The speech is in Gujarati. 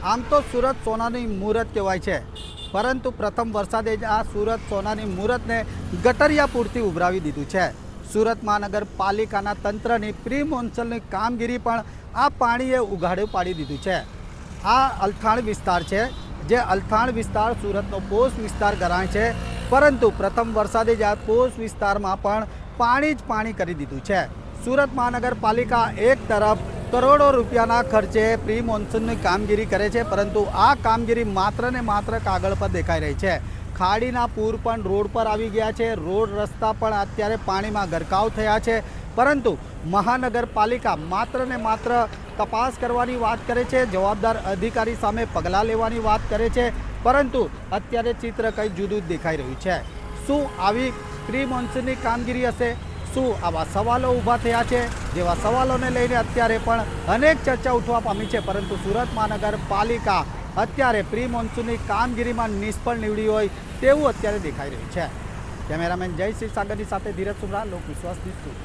આમ તો સુરત સોનાની મુહૂર્ત કહેવાય છે, પરંતુ પ્રથમ વરસાદે જ આ સુરત સોનાની મુહૂર્તને ગટરિયા પૂરથી ઉભરાવી દીધું છે। સુરત મહાનગરપાલિકાના તંત્રની પ્રી મોન્સૂનની કામગીરી પણ આ પાણીએ ઉઘાડું પાડી દીધું છે। આ અલથાણ વિસ્તાર છે, જે અલથાણ વિસ્તાર સુરતનો પોશ વિસ્તાર ગણાય છે, પરંતુ પ્રથમ વરસાદે જ આ પોશ વિસ્તારમાં પણ પાણી જ પાણી કરી દીધું છે। સુરત મહાનગરપાલિકા એક તરફ કરોડો રૂપિયાના ખર્ચે પ્રી મોન્સૂનની કામગીરી કરે છે, પરંતુ આ કામગીરી માત્ર ને માત્ર કાગળ પર દેખાઈ રહી છે। ખાડીના પૂર પણ રોડ પર આવી ગયા છે, રોડ રસ્તા પણ અત્યારે પાણીમાં ગરકાવ થયા છે, પરંતુ મહાનગરપાલિકા માત્ર ને માત્ર તપાસ કરવાની વાત કરે છે, જવાબદાર અધિકારી સામે પગલાં લેવાની વાત કરે છે, પરંતુ અત્યારે ચિત્ર કંઈ જુદું જ દેખાઈ રહ્યું છે। શું આવી પ્રી મોન્સૂનની કામગીરી હશે? શું આવા સવાલો ઊભા થયા છે, જેવા સવાલોને લઈને અત્યારે પણ અનેક ચર્ચા ઉઠવા પામી છે, પરંતુ સુરત મહાનગરપાલિકા અત્યારે પ્રી મોન્સૂનની કામગીરીમાં નિષ્ફળ નીવડી હોય તેવું અત્યારે દેખાઈ રહ્યું છે। કેમેરામેન જયશ્રી સાગરની સાથે ધીરજ સુમરા, લોકવિશ્વાસ ન્યૂઝ।